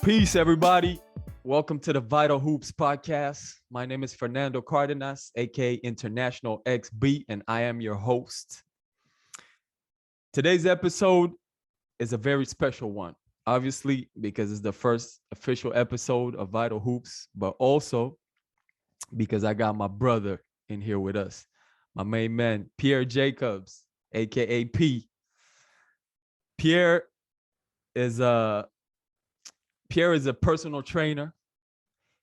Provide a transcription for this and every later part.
Peace, everybody. Welcome to the Vital Hoops podcast. My name is Fernando Cardenas, aka International XB, and I am your host. Today's episode is a very special one, obviously, because it's the first official episode of Vital Hoops, but also because I got my brother in here with us, my main man, Pierre Jacobs, aka P. Pierre is a personal trainer.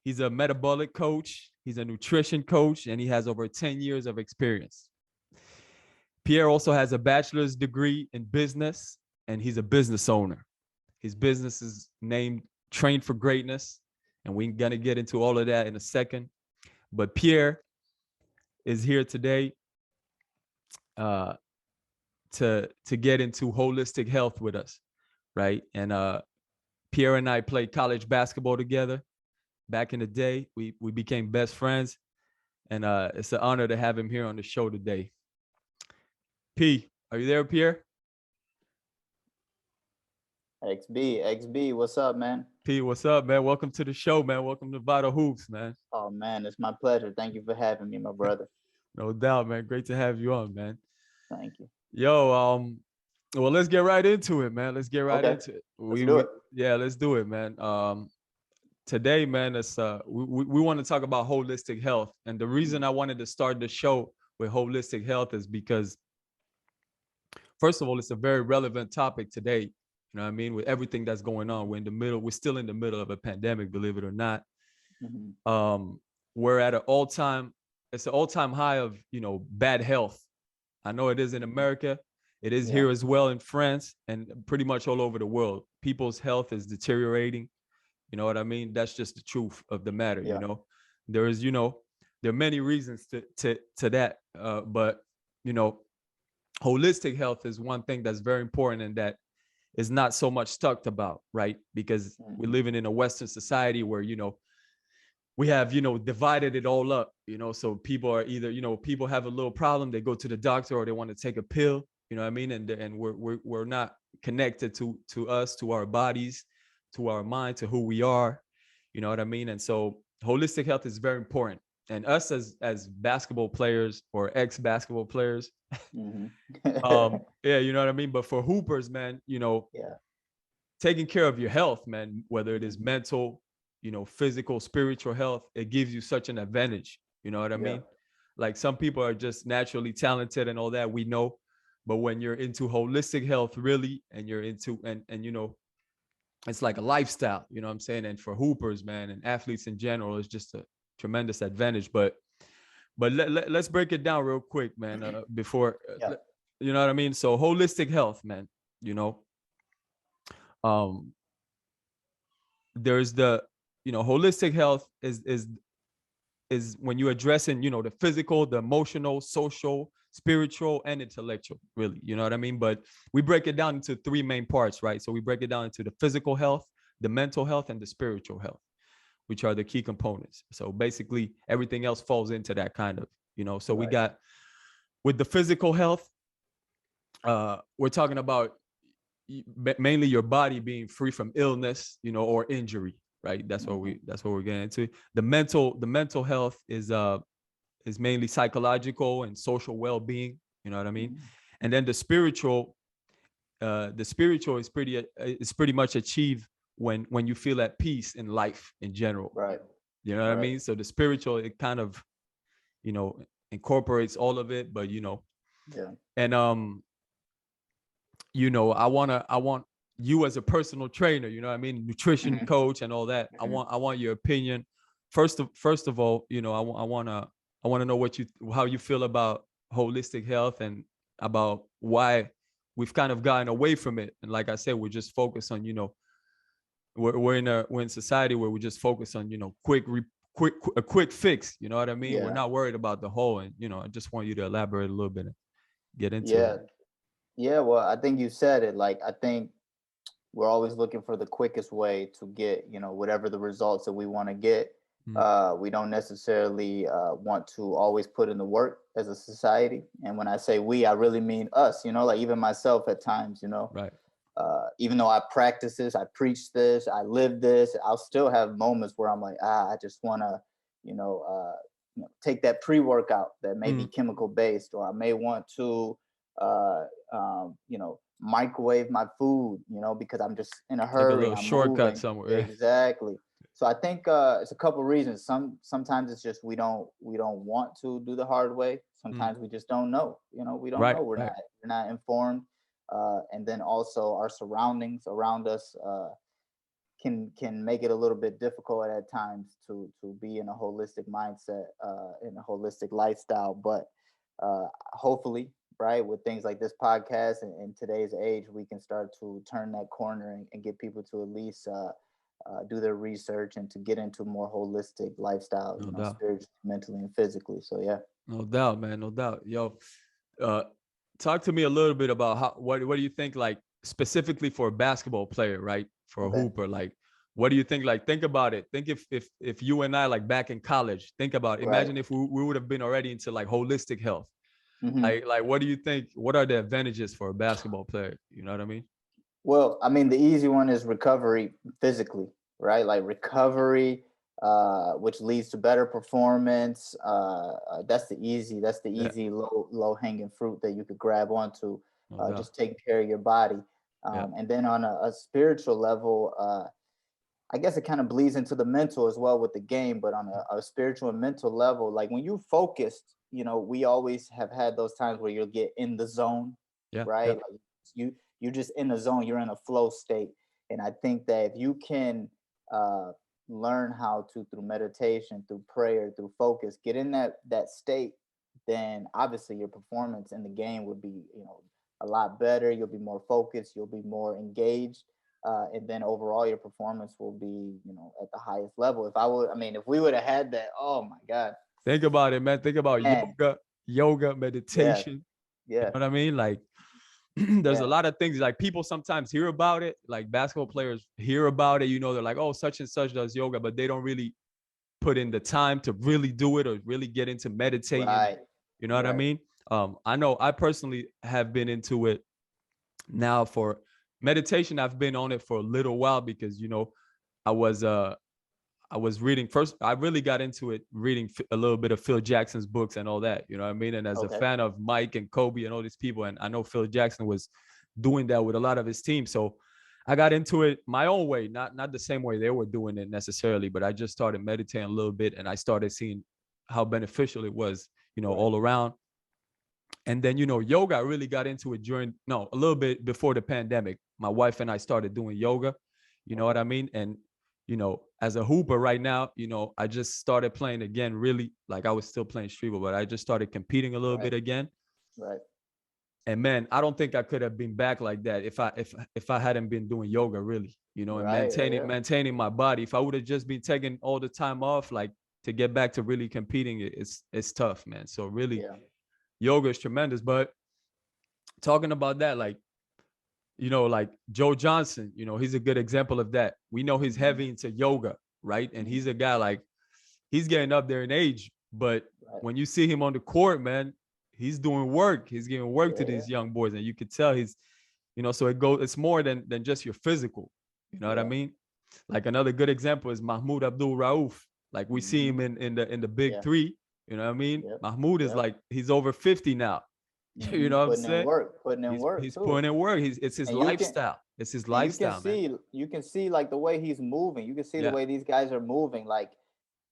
He's a metabolic coach. He's a nutrition coach, and he has over 10 years of experience. Pierre also has a bachelor's degree in business, and he's a business owner. His business is named Train for Greatness, and we're going to get into all of that in a second. But Pierre is here today to get into holistic health with us, right? And Pierre and I played college basketball together back in the day. We became best friends, and it's an honor to have him here on the show today. P, are you there, Pierre? XB, what's up, man? P, what's up, man? Welcome to the show, man. Welcome to Vital Hoops, man. Oh, man, it's my pleasure. Thank you for having me, my brother. No doubt, man. Great to have you on, man. Thank you. Yo, well, let's get right into it, man. Let's get right into it. Let's do it. Yeah, let's do it, man. Today, man, it's we want to talk about holistic health, and the reason I wanted to start the show with holistic health is because, first of all, it's a very relevant topic today. You know what I mean? With everything that's going on, we're still in the middle of a pandemic, believe it or not. Mm-hmm. We're at it's an all-time high of, bad health. I know it is in America. It is here as well in France and pretty much all over the world. People's health is deteriorating. You know what I mean? That's just the truth of the matter. There is, there are many reasons to that. But, holistic health is one thing that's very important and that is not so much talked about, right? Because we're living in a Western society where, we have, divided it all up, so people are either, people have a little problem, they go to the doctor or they want to take a pill, you know what I mean? And we're not connected to us, to our bodies, to our mind, to who we are, you know what I mean? And so holistic health is very important. And us as basketball players or ex-basketball players, yeah, you know what I mean? But for hoopers, man, taking care of your health, man, whether it is mental, physical, spiritual health, it gives you such an advantage. You know what I mean? Like some people are just naturally talented and all that, we know. But when you're into holistic health, really, and you're into, and it's like a lifestyle, you know what I'm saying? And for hoopers, man, and athletes in general, it's just a tremendous advantage. But let's break it down real quick, man, before, you know what I mean? So holistic health, man, there's the, holistic health is when you're addressing, the physical, the emotional, social, spiritual, and intellectual, really, you know what I mean? But we break it down into three main parts, right? So we break it down into the physical health, the mental health, and the spiritual health, which are the key components. So basically everything else falls into that kind of, so we got with the physical health, we're talking about mainly your body being free from illness, or injury, right? That's what we're getting into. The mental health is mainly psychological and social well-being, you know what I mean? And then the spiritual is pretty much achieved when you feel at peace in life in general, right? You know what I mean? So the spiritual, it kind of, incorporates all of it, but and I want you as a personal trainer, you know what I mean, nutrition coach and all that. I want your opinion. First of all, I want to know how you feel about holistic health and about why we've kind of gotten away from it. And like I said, we're just focused on, we're in society where we just focus on, a quick fix, you know what I mean? We're not worried about the whole, and I just want you to elaborate a little bit and get into it. Yeah, well, I think you said it. Like, I think we're always looking for the quickest way to get, whatever the results that we want to get. We don't necessarily want to always put in the work as a society. And when I say we, I really mean us, like even myself at times, Right. even though I practice this, I preach this, I live this, I'll still have moments where I'm like, I just want to, take that pre-workout that may be chemical based, or I may want to, microwave my food, because I'm just in a Take a hurry, little I'm shortcut moving. somewhere. Exactly. So I think it's a couple reasons. Sometimes it's just we don't want to do the hard way. Sometimes we just don't know. We don't know. Right, We're right. not informed. And then also our surroundings around us can make it a little bit difficult at times to be in a holistic mindset, in a holistic lifestyle. But hopefully, right, with things like this podcast and in today's age, we can start to turn that corner and get people to at least do their research and to get into more holistic lifestyle, No doubt. spiritually, mentally, and physically. So yeah. No doubt, man. No doubt. Yo, uh, talk to me a little bit about what do you think, like, specifically for a basketball player, right? For a Okay. hooper, like, what do you think? Like, think about it. Think if you and I, like, back in college, think about it. Right. Imagine if we would have been already into like holistic health. Mm-hmm. Like what do you think? What are the advantages for a basketball player? You know what I mean? Well, I mean, the easy one is recovery physically, right? Like recovery, which leads to better performance. That's the easy Yeah, low hanging fruit that you could grab onto. no doubt. Just taking care of your body, Yeah, and then on a spiritual level, I guess it kind of bleeds into the mental as well with the game. But on a spiritual and mental level, like when you focused, we always have had those times where you'll get in the zone, yeah, right? yeah. Like you're just in the zone, you're in a flow state. And I think that if you can learn how to, through meditation, through prayer, through focus, get in that state, then obviously your performance in the game would be, a lot better. You'll be more focused, you'll be more engaged. And then overall your performance will be, at the highest level. If we would have had that, oh my God. Think about it, man. Think about Man, yoga, yeah, meditation. You know yeah, what I mean? Like, there's a yeah, lot of things, like, people sometimes hear about it, like basketball players hear about it, they're like, oh, such and such does yoga, but they don't really put in the time to really do it or really get into meditating. right, You know what I right, mean? I know I personally have been into it now. For meditation, I've been on it for a little while because I was I was reading first. I really got into it reading a little bit of Phil Jackson's books and all that. You know what I mean? And as a okay, fan of Mike and Kobe and all these people, and I know Phil Jackson was doing that with a lot of his team. So I got into it my own way, not the same way they were doing it necessarily, but I just started meditating a little bit and I started seeing how beneficial it was, right, all around. And then, yoga, I really got into it a little bit before the pandemic. My wife and I started doing yoga, you know okay, what I mean? And, as a hooper right now, I just started playing again, really, like I was still playing street ball, but I just started competing a little right, bit again. right, And man, I don't think I could have been back like that if I hadn't been doing yoga, really, and right, yeah, yeah, maintaining my body. If I would have just been taking all the time off, like, to get back to really competing, it's tough, man. So really, yeah. yoga is tremendous. But talking about that, like, like Joe Johnson, he's a good example of that. We know he's Mm-hmm. heavy into yoga, right? And Mm-hmm. he's a guy, like, he's getting up there in age, but Right, when you see him on the court, man, he's doing work. He's giving work yeah, to yeah, these young boys, and you could tell he's, so it's more than just your physical. You know what I yeah, mean? Like, another good example is Mahmoud Abdul Rauf. Like, we see mm-hmm. him in the big Yeah, three. You know what I mean? yep, Mahmoud is yep. like, he's over 50 now. You Mm-hmm. know what I'm Putting in saying? work, putting in work He's too. putting in work. It's his And you can lifestyle. It's his and you can lifestyle, man. see like the way he's moving. You can see the Yeah. way these guys are moving. Like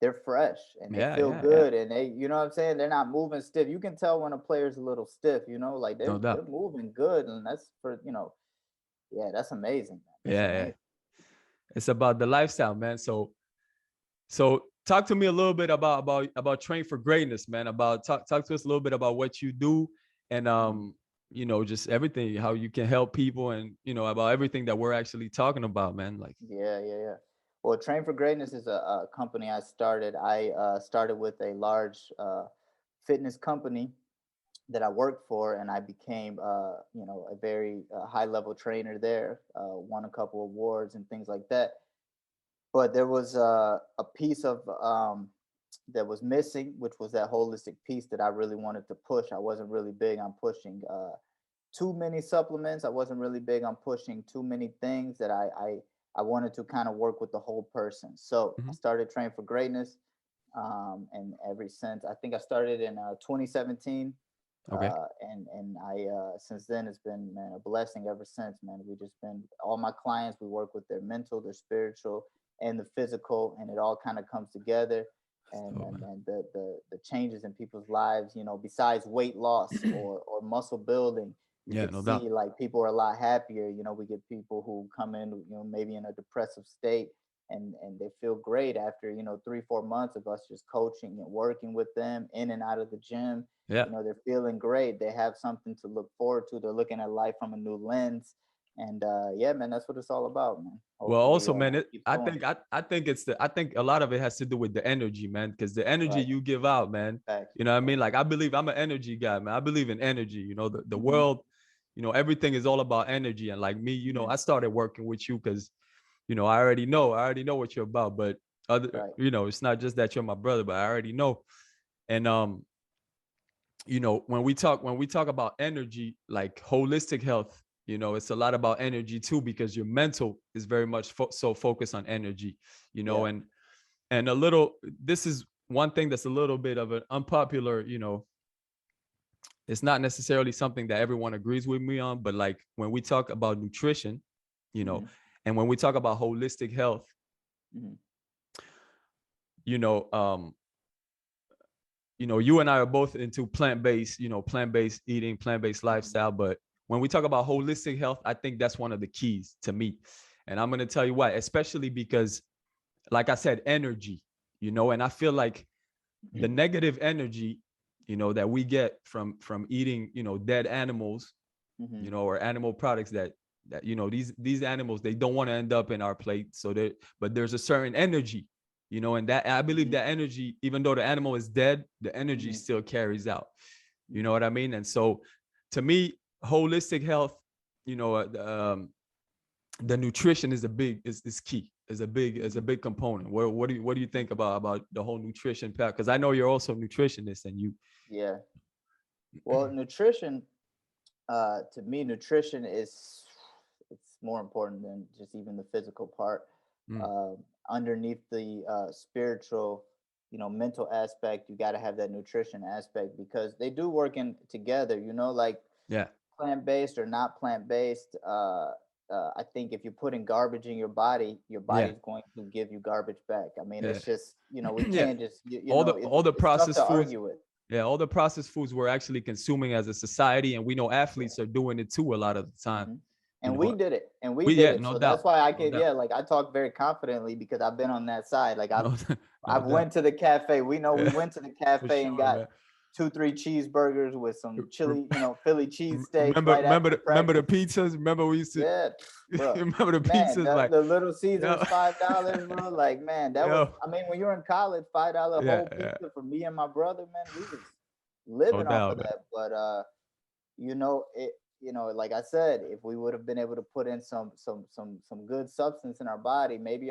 they're fresh and they Yeah, feel yeah, yeah. good and they, you know what I'm saying? They're not moving stiff. You can tell when a player's a little stiff, like No they're doubt. moving good. And that's for, yeah, that's amazing. Man. That's Yeah, yeah. amazing. It's about the lifestyle, man. So talk to me a little bit about Train for Greatness, man. About talk to us a little bit about what you do, and Mhm. just everything, how you can help people, and about everything that we're actually talking about, man. Like, Yeah, yeah, yeah. Well, Train for Greatness is a company I started. I started with a large fitness company that I worked for, and I became, a very high level trainer there. Won a couple awards and things like that. But there was a piece of that was missing, which was that holistic piece that I really wanted to push. I wasn't really big on pushing too many supplements. I wasn't really big on pushing too many things that I wanted to kind of work with the whole person. So I Mhm. started training for greatness. And ever since, I think I started in 2017. Okay. And I since then it's been, man, a blessing ever since, man. We just been, all my clients, we work with their mental, their spiritual, and the physical, and it all kind of comes together. And, So, and man. and the changes in people's lives, besides weight loss or muscle building, you Yeah, could no doubt. see like people are a lot happier. We get people who come in, maybe in a depressive state, and they feel great after 3-4 months of us just coaching and working with them in and out of the gym. Yeah. They're feeling great. They have something to look forward to. They're looking at life from a new lens. And yeah, man, that's what it's all about, man. Well, Hopefully also, man, keep I going. think I think I think a lot of it has to do with the energy, man, because the energy Right. you give out, man. Facts. You know what I mean? Facts. Like I believe I'm an energy guy, man. I believe in energy. The Mm-hmm. world, everything is all about energy. And like me, Mm-hmm. I started working with you because, I already know what you're about. But Right. it's not just that you're my brother, but I already know. And when we talk about energy, like holistic health, it's a lot about energy too, because your mental is very much so focused on energy, Yeah. and a little, this is one thing that's a little bit of an unpopular, it's not necessarily something that everyone agrees with me on, but like when we talk about nutrition, you know, Mm-hmm. and when we talk about holistic health, Mm-hmm. you know, um, you and I are both into plant-based eating, plant-based Mm-hmm. lifestyle. But when we talk about holistic health, I think that's one of the keys to me. And I'm going to tell you why, especially because, like I said, energy, and I feel like the negative energy, that we get from eating, dead animals, Mm-hmm. or animal products that these animals, they don't want to end up in our plate. But there's a certain energy, and that I believe Mm-hmm. that energy, even though the animal is dead, the energy Mm-hmm. still carries out. You know Mm-hmm. what I mean? And so, to me, holistic health, you know, the nutrition is key, is a Mm-hmm. big component. What do you think about the whole nutrition part? Because I know you're also a nutritionist, and you. Yeah. Well, nutrition, to me, nutrition is, it's more important than just even the physical part. Mm, uh, Underneath the spiritual, mental aspect, you got to have that nutrition aspect, because they do work in together, like yeah, plant-based or not plant-based. I think if you put in garbage in your yeah, body's going to give you garbage back. I mean, yeah, it's just, we yeah. can't just, All the it's tough processed to foods. argue with. Yeah, all the processed foods we're actually consuming as a society, and we know Yeah. athletes are doing it too a lot of the time. Hmm. You And know, we did it, and we we did yeah, it. no So that's doubt, why I no could, doubt, yeah, like I talk very confidently because I've been on that side. Like I've no, no I've doubt. went to the cafe. We know we Yeah, went to the for cafe and sure, got man. 2-3 cheeseburgers with some Rem- chili, Philly cheesesteaks Remember, right remember, after remember the practice. pizzas. Remember we used to. Yeah, bro. Remember the Man, pizzas, like, the Little yo, Caesars $5, bro. Like, man, that was. yo, I mean, when you're in college, $5 yeah, whole yeah, pizza for me and my brother, man, we was no living off of doubt, man. that. But it. Like I said, if we would have been able to put in some good substance in our body, maybe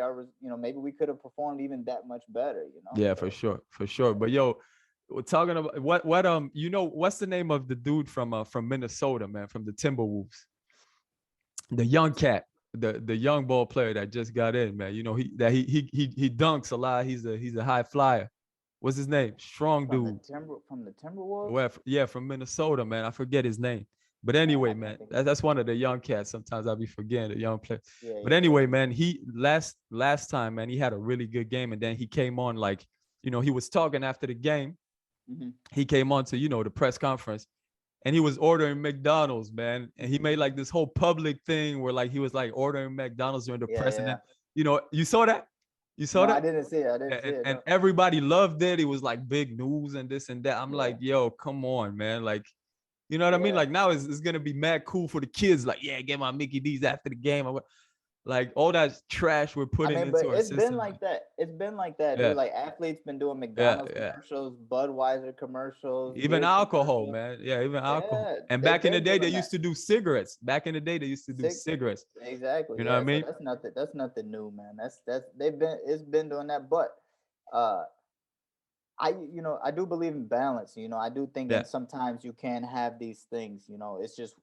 maybe we could have performed even that much better. Yeah, for So sure, for sure. But yo, we're talking about what's the name of the dude from Minnesota, man, from the Timberwolves? The young cat, the young ball player that just got in, man. He dunks a lot. He's a high flyer. What's his name? Strong dude. from the Timberwolves, Yeah, from Minnesota, man. I forget his name. But man, I anyway, can't man, think of that's one of the young cats. Sometimes I'll be forgetting the young player. Yeah, But yeah, yeah. anyway, man, he last time, man, he had a really good game, and then he came on like, he was talking after the game. Hmm. He came on to the press conference, and he was ordering McDonald's, man. And he made like this whole public thing where like he was like ordering McDonald's during the Yeah, press, and yeah. then you saw that, you saw No, I that, didn't see it. I didn't see and, it. and No. everybody loved it. It was like big news and this and that. I'm Yeah. like, yo, come on, man, like. You know what I mean? Yeah. Like now it's gonna be mad cool for the kids. Like, yeah, get my Mickey D's after the game. Like all that trash we're I putting mean, but into our it's been system. like that. It's been like that, Yeah, dude. Like athletes been doing yeah, McDonald's yeah. commercials, Budweiser commercials, Even beer alcohol, commercials. man. Yeah, even alcohol. Yeah, And they've back in the been day, they doing that. used to do cigarettes. Back in the day, they used to do Sick. cigarettes. Exactly. You know what I Yeah. So mean? that's nothing. That's nothing new, man. That's they've been. It's been doing that, but uh, I do believe in balance. I do think Yeah, that sometimes you can have these things. It's just,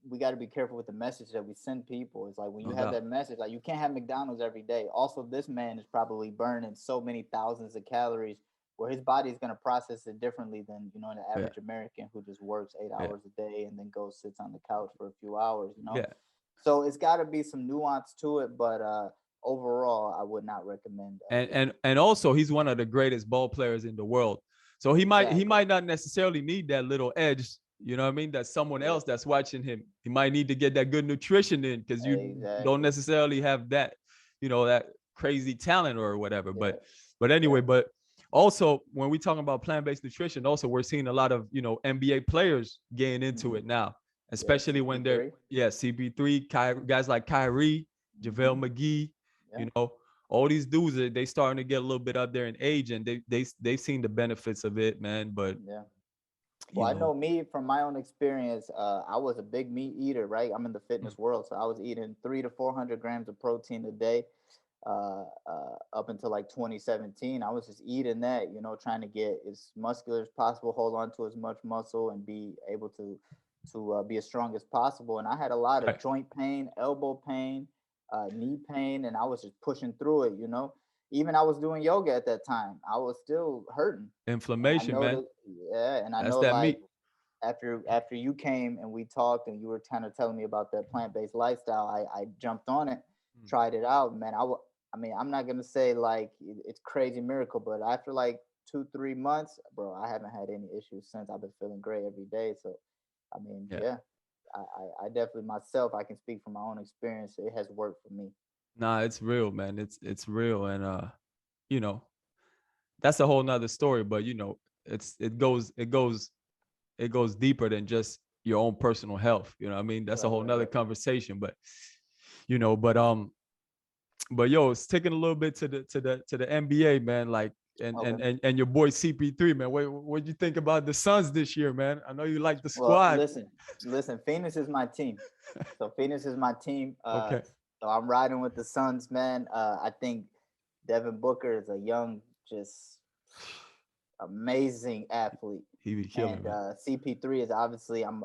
we got to be careful with the message that we send people. It's like when you No have doubt. that message, like you can't have McDonald's every day. Also, this man is probably burning so many thousands of calories where his body is going to process it differently than, you know, an Yeah. average American who just works eight Yeah. hours a day and then goes sits on the couch for a few hours, you know. Yeah. So it's got to be some nuance to it, but overall, I would not recommend. And also he's one of the greatest ball players in the world. So he Exactly. might not necessarily need that little edge, you know what I mean? That someone Yeah. else that's watching him. He might need to get that good nutrition in because you don't Exactly. necessarily have that, you know, that crazy talent or whatever. Yeah. But anyway, Yeah. but also when we talk about plant-based nutrition, also we're seeing a lot of, you know, NBA players getting into Hmm. it now, Yeah. especially when they're CP3. CP3, guys like Kyrie, JaVale Hmm. McGee, Yeah. you know, all these dudes they starting to get a little bit up there in age and they've seen the benefits of it, man. But Yeah. you Well, I know, know me from my own experience. I was a big meat eater, right? I'm in the mm, fitness world, so I was eating 300 to 400 grams of protein a day, up until like 2017. I was just eating that, you know, trying to get as muscular as possible, hold on to as much muscle, and be able to be as strong as possible. And I had a lot of right. joint pain, elbow pain, knee pain, and I was just pushing through it, you know. Even I was doing yoga at that time. I was still hurting, and I Inflammation, know man. that, yeah, and I That's know that like meat. after you came and we talked and you were kind of telling me about that plant-based lifestyle, I jumped on it, Mm. tried it out, man. I mean, I'm not gonna say like it's crazy miracle, but after like 2 3 months, bro, I haven't had any issues since. I've been feeling great every day. So I mean, Yeah. yeah, I definitely myself, I can speak from my own experience. It has worked for me. Nah, it's real, man. It's real. And you know, that's a whole nother story, but you know, it goes deeper than just your own personal health. You know what I mean? That's a Right, whole right, nother right. conversation. But you know, but yo, it's taking a little bit to the NBA, man. Like Okay. and your boy CP3, man. What do you think about the Suns this year, man? I know you like the Well, squad. listen. Phoenix is my team. So Phoenix is my team. Okay. So I'm riding with the Suns, man. I think Devin Booker is a young, just amazing athlete, He be killing, and man. CP3 is obviously I'm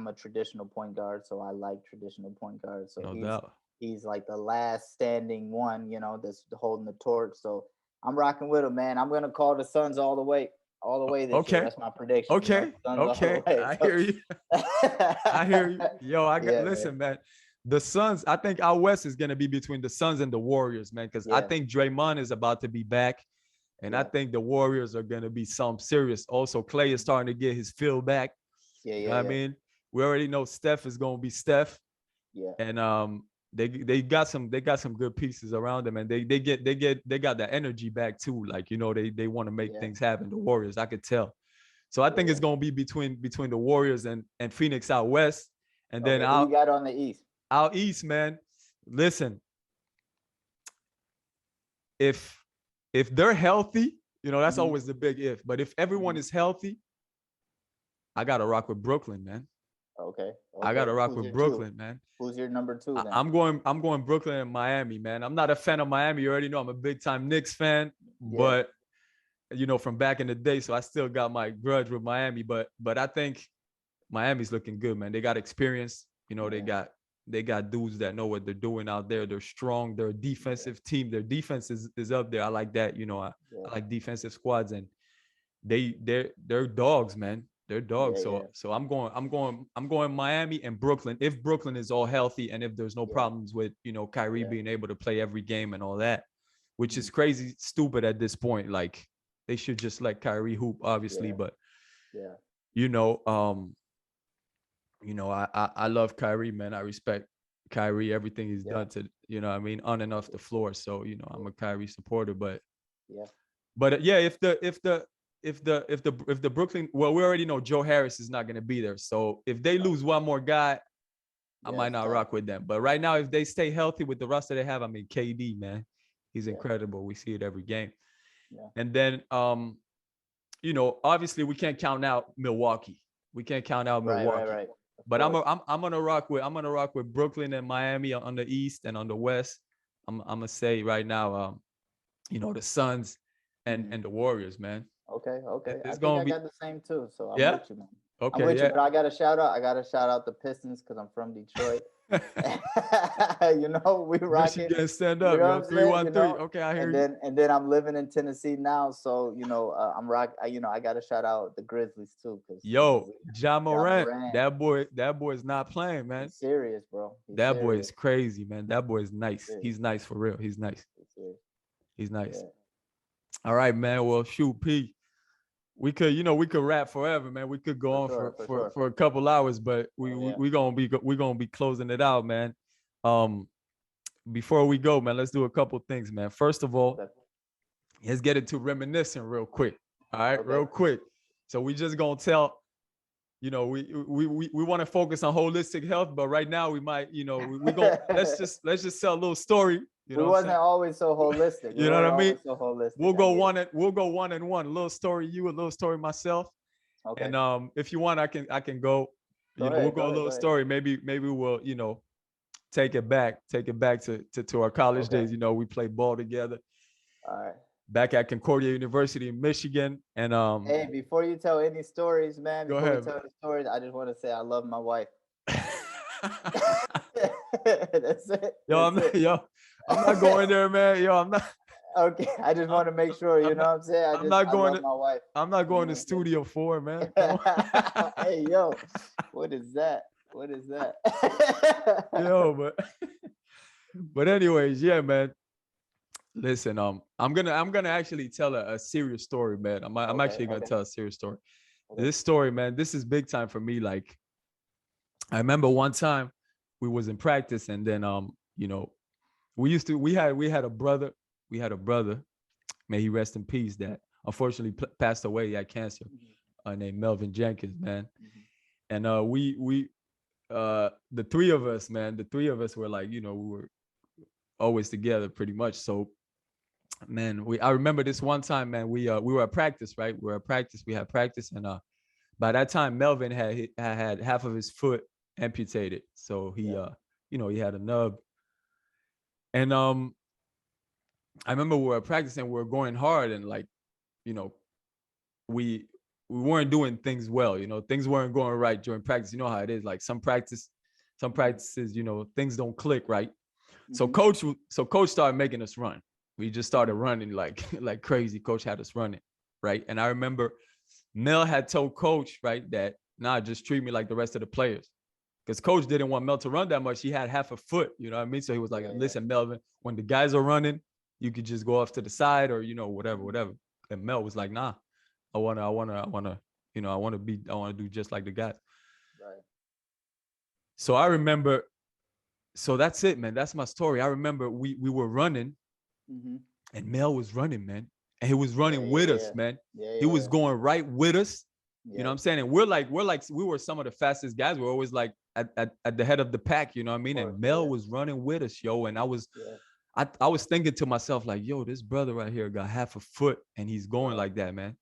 a traditional point guard, so I like traditional point guards. So No doubt. he's like the last standing one, you know, that's holding the torch. So I'm rocking with him, man. I'm gonna call the Suns all the way this year. Okay. That's my prediction. You know, Okay. Suns all the Okay. way. I So hear you. I hear you. Yo, I got yeah, man. listen, man. The Suns, I think our West is gonna be between the Suns and the Warriors, man. Because I Yeah, think Draymond is about to be back. And I yeah, think the Warriors are gonna be some serious. Also, Clay is starting to get his feel back. yeah, You know yeah, what I yeah, mean? We already know Steph is gonna be Steph. yeah, And they got some good pieces around them and they got that energy back too. Like, you know, they want to make yeah, things happen. The Warriors, I could tell. So I yeah, think it's yeah. gonna be between the Warriors and Phoenix out west. And then Okay, who you got on the East? out east, man. Listen, if if they're healthy, you know, that's Hmm. always the big if. But if everyone Hmm. is healthy, I gotta rock with Brooklyn, man. Okay, I gotta okay. rock Who's with your two? Brooklyn, man. Who's your number two then? I'm going Brooklyn and Miami, man. I'm not a fan of Miami. You already know I'm a big time Knicks fan, Yeah, but you know, from back in the day, so I still got my grudge with Miami. But I think Miami's looking good, man. They got experience. You know, yeah, they got dudes that know what they're doing out there. They're strong. They're a yeah, defensive team. Their defense is up there. I like that. You know, yeah, I like defensive squads and they're dogs, man. They're yeah, dogs. yeah, So I'm going Miami and Brooklyn if Brooklyn is all healthy and if there's no yeah, problems with, you know, Kyrie yeah. being able to play every game and all that, which Mhm. is crazy stupid at this point. Like they should just let Kyrie hoop, obviously, Yeah, but yeah, you know, I love Kyrie, man. I respect Kyrie, everything he's yeah, done to, you know what I mean, on and off the floor. So, you know, yeah, I'm a Kyrie supporter, yeah, but yeah, if the Brooklyn, well, we already know Joe Harris is not going to be there. So if they right. lose one more guy, I Yeah, might it's not tough. rock with them. But right now, if they stay healthy with the roster they have, I mean, KD, man, he's Yeah, incredible. We see it every game. yeah. And then, you know, obviously we can't count out Milwaukee. We can't count out Right, right, Milwaukee. right. Of But course. I'm gonna rock with Brooklyn and Miami on the East and on the West. I'm gonna say right now, you know, the Suns Hmm. and the Warriors, man. Okay, okay. I It's think gonna I be got the same too. So I'm yeah. with you, man. I'm Okay, with you, yeah. but I got to shout out. I got to shout out the Pistons because I'm from Detroit. You know, we rock it. Michigan, stand You up, know yo. what I'm saying? You 313. know, Okay, I hear and you. then I'm living in Tennessee now, so you know, you know, I got to shout out the Grizzlies too, because Yo, Ja Ja Morant, Morant, that boy is not playing, man. he's serious, bro. He's That boy serious. is crazy, man. That boy is He's nice. serious. He's nice for real. He's nice. He's serious. He's nice. Yeah. All right, man. Well, shoot, P. We could, we could rap forever, man. We could go on for a couple hours, but we gonna be closing it out, man. Before we go, man, let's do a couple things, man. First of all, let's get into reminiscing real quick. All right, real quick. So we just gonna tell, we want to focus on holistic health, but right now we might, we gonna let's just tell a little story. We wasn't always so holistic. You know what I mean? So holistic. We'll go one and one. A little story you, a little story myself. Okay. And if you want, I can go. We'll go a little story. Maybe we'll take it back to our college days. We played ball together. All right. Back at Concordia University in Michigan. And hey, before you tell any stories, man, go ahead. Tell the stories, I just want to say I love my wife. That's it. I'm not going there, man. I'm not. Okay, I just want to make sure, you know what I'm saying? I love my wife. I'm not going to Studio 4, man. Hey, yo, what is that? But anyways, yeah, man. Listen, I'm gonna actually tell a serious story, man. I'm actually gonna tell a serious story. Okay. This story, man, this is big time for me. Like, I remember one time we was in practice, and then we had a brother. May he rest in peace. That unfortunately passed away. He had cancer. Named Melvin Jenkins, man. And the three of us, man. The three of us were like, we were always together, pretty much. So, man, I remember this one time, man. We were at practice, right? We had practice, and by that time, Melvin had half of his foot amputated. So he he had a nub. And I remember we were practicing, we were going hard, and like, we weren't doing things well. Things weren't going right during practice. You know how it is. Like some practices, things don't click right. So coach started making us run. We just started running like crazy. Coach had us running, right? And I remember Mel had told coach, right, that just treat me like the rest of the players. Because coach didn't want Mel to run that much. He had half a foot, you know what I mean? So he was like, listen, Melvin, when the guys are running, you could just go off to the side or, whatever. And Mel was like, nah, I want to do just like the guys. Right. So I remember, so that's it, man. That's my story. I remember we were running and Mel was running, man. And he was running with us, man. He was going right with us. You know what I'm saying? And we were some of the fastest guys. We're always like at the head of the pack, you know what I mean? And Mel was running with us, yo. And I was thinking to myself, like, yo, this brother right here got half a foot and he's going like that, man.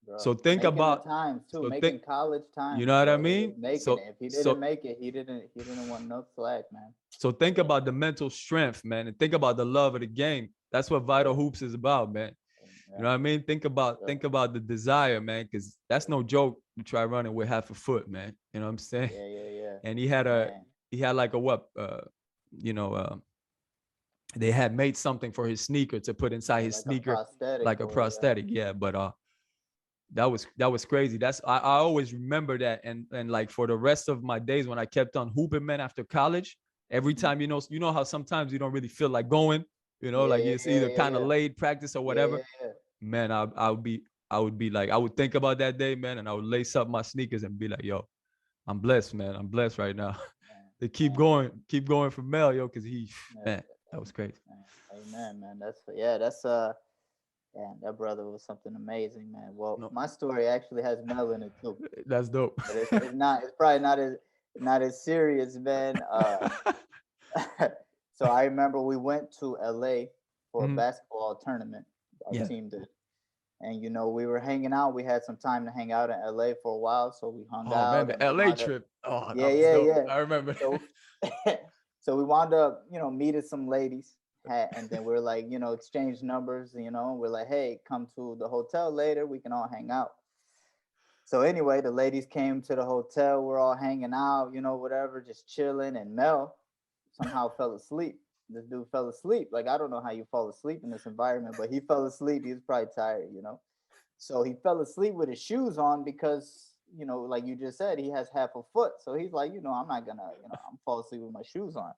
Bro. So think making about times too, making college time. You know what I mean? So if he didn't make it, he didn't want no flag, man. So think about the mental strength, man, and think about the love of the game. That's what Vital Hoops is about, man. You know what I mean? Think about the desire, man, because that's no joke to try running with half a foot, man. You know what I'm saying? Yeah. And he had like a what? They had made something for his sneaker to put inside his sneaker, like a prosthetic. Yeah, but that was crazy. I always remember that, and like for the rest of my days when I kept on hooping, man, after college, every time you know how sometimes you don't really feel like going. Like it's either kind of late practice or whatever. Man, I would be like, I would think about that day, man, and I would lace up my sneakers and be like, yo, I'm blessed, man. I'm blessed right now. They keep going for Mel, yo, because man, that was crazy. Amen, man. That's that brother was something amazing, man. Well, my story actually has Mel in it too. That's dope. But it's probably not as serious, man. So I remember we went to LA for a basketball tournament. Our team did. And we were hanging out. We had some time to hang out in LA for a while, so we hung out. Oh man, the LA trip. Yeah. I remember. So we wound up, meeting some ladies, and then we're like, exchange numbers. We're like, hey, come to the hotel later. We can all hang out. So anyway, the ladies came to the hotel. We're all hanging out, whatever, just chilling. And Mel somehow fell asleep. This dude fell asleep. Like, I don't know how you fall asleep in this environment, but he fell asleep. He was probably tired. So he fell asleep with his shoes on because, like you just said, he has half a foot. So he's like, I'm not gonna, I'm fall asleep with my shoes on.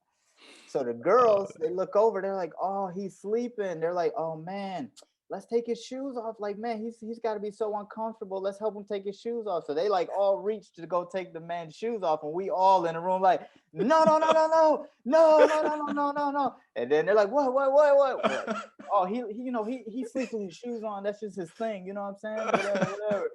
So the Oh, girls, they look over, they're like, oh, he's sleeping. They're like, oh man, let's take his shoes off. Like, man, he's got to be so uncomfortable. Let's help him take his shoes off. So they like all reach to go take the man's shoes off, and we all in the room like, no, no, no, no, no, no, no, no, no, no, no, no. And then they're like, what? We're like, oh, he sleeps with his shoes on. That's just his thing. You know what I'm saying? Whatever, whatever.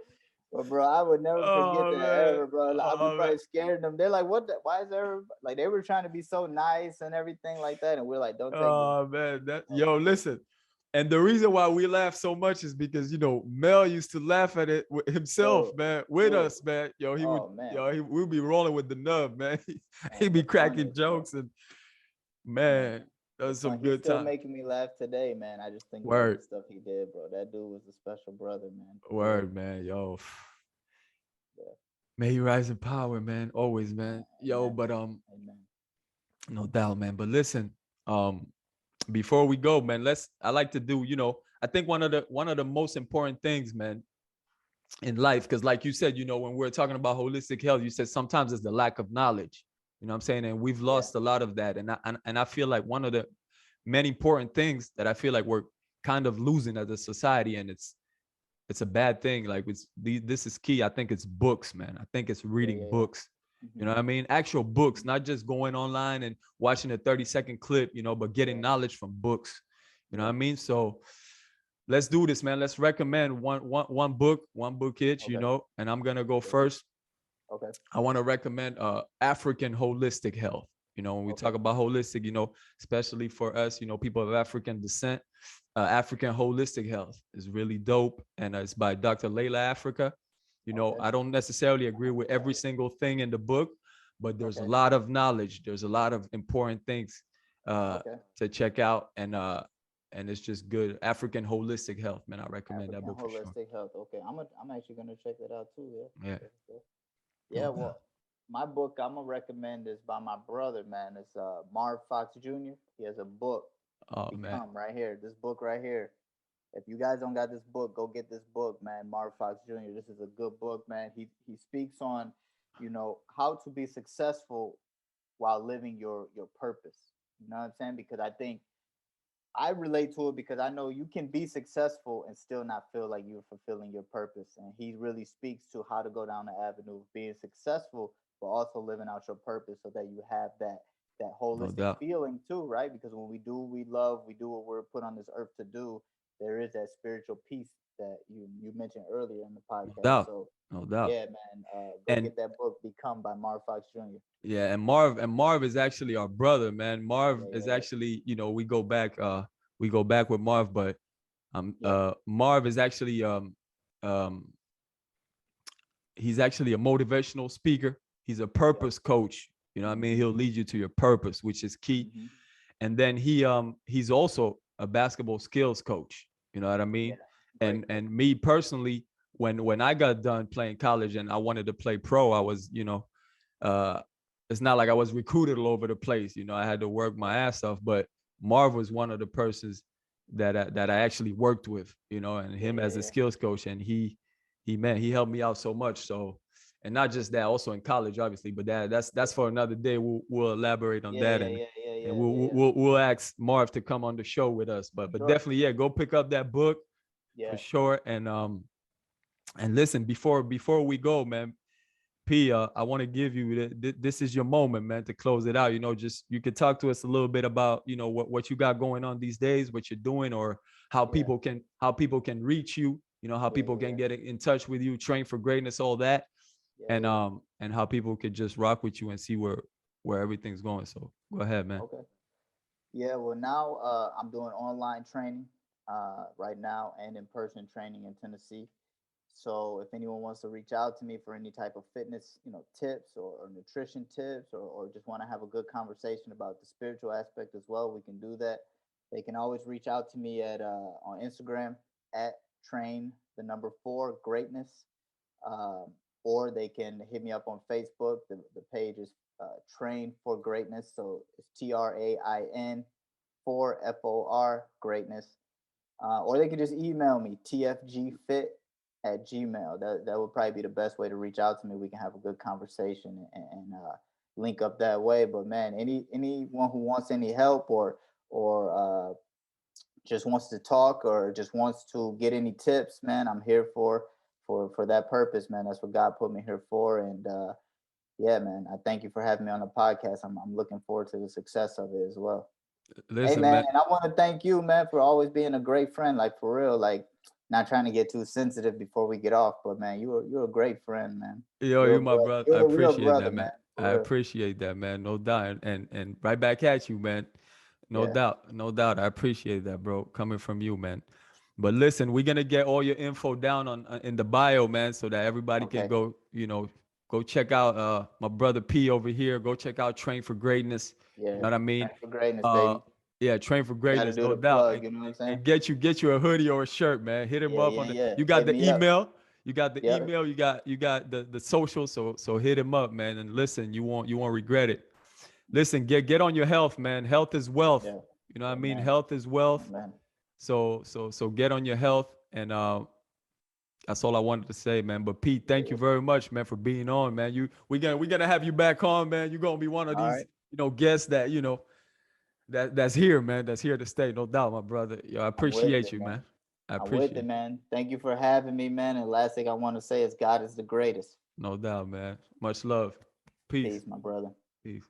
But bro, I would never forget oh that man. ever, bro. Like, we Oh man. probably scared them. They're like, "What? Why is there?" Like they were trying to be so nice and everything like that, and we're like, "Don't take them." Oh man. Listen. And the reason why we laugh so much is because Mel used to laugh at it with himself, Bro, man, with bro. us, man. He would, Oh man, he would be rolling with the nub, man. He'd man, be the cracking funniest, bro. jokes, and Man, man, that the was some fun. He's good still time. making me laugh today, man. I just think about the Word, stuff he did, bro. That dude was a special brother, man. For real. word, man. Yo, Yeah. may you rise in power, man. Always, man. Yo, Amen. but Amen. no doubt, man. But listen, um, before we go, man, I like to do, I think one of the most important things, man, in life, because like you said, when we're talking about holistic health, you said sometimes it's the lack of knowledge. You know what I'm saying? And we've Yeah. lost a lot of that. And I feel like one of the many important things that I feel like we're kind of losing as a society, and it's a bad thing. Like this is key. I think it's books, man. I think it's Yeah. reading Yeah. Yeah. books. You Mm-hmm. know what I mean? Actual books, not just going online and watching a 30-second clip, but getting Yeah. knowledge from books. You know what Yeah. I mean? So let's do this, man. Let's recommend one book each, Okay. and I'm gonna go Okay. first. Okay. I want to recommend African Holistic Health. When we Okay. talk about holistic, especially for us, people of African descent, African Holistic Health is really dope, and it's by Dr. Layla Africa. Okay. I don't necessarily agree with every single thing in the book, but there's a Okay. lot of knowledge. There's a lot of important things Okay. to check out, and it's just good. African Holistic Health, man. I recommend that African book for sure. holistic health. Okay, I'm actually gonna check that out too. Yeah. Yeah, Okay. Okay. no Yeah. doubt. Well, my book I'm gonna recommend is by my brother, man. It's Marv Fox Jr. He has a book, Oh man, Become, right here. This book right here. If you guys don't got this book, go get this book, man. Marv Fox Jr. This is a good book, man. He speaks on, how to be successful while living your purpose. You know what I'm saying? Because I relate to it because I know you can be successful and still not feel like you're fulfilling your purpose. And he really speaks to how to go down the avenue of being successful, but also living out your purpose so that you have that no holistic doubt. feeling too, right? Because when we do what we love, we do what we're put on this earth to do, there is that spiritual peace that you mentioned earlier in the No podcast. doubt. So No doubt. yeah, man, go And get that book, Become by Marv Fox Jr. yeah, and Marv is actually our brother, man. Marv Yeah, is yeah, actually, we go back with Marv, but yeah, Marv is actually um he's actually a motivational speaker. He's a yeah, purpose coach. You know what I mean? mm-hmm, He'll lead you to your purpose, which is key. mm-hmm, And then he's also a basketball skills coach. You know what I yeah, mean? great, And me personally, when I got done playing college and I wanted to play pro, I was, uh it's not like I was recruited all over the place. I had to work my ass off, but Marv was one of the persons that I actually worked with, and yeah, him yeah, as a yeah. skills coach, and he helped me out so much. So, and not just that, also in college, obviously, but that's for another day. We'll elaborate on Yeah, that, yeah, and yeah, yeah, and yeah, we'll yeah, yeah. we'll ask Marv to come on the show with us. But Sure. definitely, yeah, go pick up that book for Yeah. sure. And listen, before we go, man, P, I want to give you this is your moment, man, to close it out. Just you could talk to us a little bit about what you got going on these days, what you're doing, or how Yeah. people can reach you. How Yeah. people Yeah. can Yeah. get in touch with you, train for greatness, all that, Yeah. and Yeah. how people could just rock with you and see where everything's going. So go ahead, man. Okay. Yeah. Well, now I'm doing online training right now and in person training in Tennessee. So if anyone wants to reach out to me for any type of fitness, tips or nutrition tips, or just want to have a good conversation about the spiritual aspect as well, we can do that. They can always reach out to me at on Instagram at train the number 4 greatness. or they can hit me up on Facebook. The page is Train for Greatness. So it's TRAIN for FOR Greatness. Or they could just email me, tfgfit@gmail. That would probably be the best way to reach out to me. We can have a good conversation and link up that way. But man, anyone who wants any help or just wants to talk or just wants to get any tips, man, I'm here for that purpose, man. That's what God put me here for. And yeah, man, I thank you for having me on the podcast. I'm looking forward to the success of it as well. Hey, Listen, man, man. and I want to thank you, man, for always being a great friend. Like for real, like not trying to get too sensitive before we get off, but man, you're a great friend, man. Yo, You're a you my brother. brother. I You're a real appreciate brother, that, man. man. I For real. appreciate that, man. No doubt. And right back at you, man. No Yeah. doubt. No doubt. I appreciate that, bro. Coming from you, man. But listen, we're gonna get all your info down on in the bio, man, so that everybody can Okay. go, go check out my brother P over here. Go check out Train for Greatness. You Yeah. know what I mean? Thanks for greatness, Uh baby. yeah, Train for Got to Greatness, do no the doubt. plug. You know what I'm saying? And get you a hoodie or a shirt, man. Hit him Yeah, up yeah, on the yeah. you got Hit the me up. email. You got the Yep. email, you got the social, so hit him up, man. And listen, you won't regret it. Listen, get on your health, man. Health is wealth. Yeah. You know what I mean? Amen. Health is wealth. Amen. So get on your health, and that's all I wanted to say, man. But Pete, thank you very much, man, for being on, man. We're gonna have you back on, man. You're gonna be one of All these, right. guests that that's here, man. That's here to stay, no doubt, my brother. Yo, I I'm with appreciate it, you, man. man. I I'm with appreciate it, you. man. Thank you for having me, man. And last thing I want to say is God is the greatest. No doubt, man. Much love. Peace. Peace, my brother. Peace.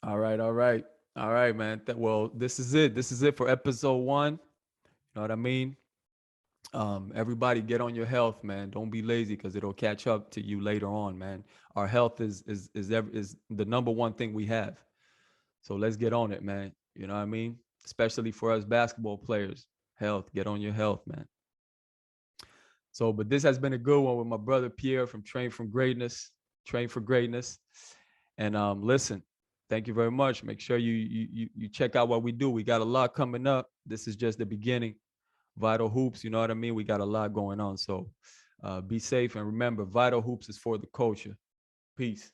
All right, all right. All right, man. Well, this is it. This is it for episode 1. You know what I mean? Everybody get on your health, man. Don't be lazy because it'll catch up to you later on, man. Our health is the number one thing we have. So let's get on it, man. You know what I mean? Especially for us basketball players. Health, get on your health, man. So, but this has been a good one with my brother Pierre from Train for Greatness. And listen, thank you very much. Make sure you check out what we do. We got a lot coming up. This is just the beginning. Vital Hoops, you know what I mean? We got a lot going on. So be safe and remember, Vital Hoops is for the culture. Peace.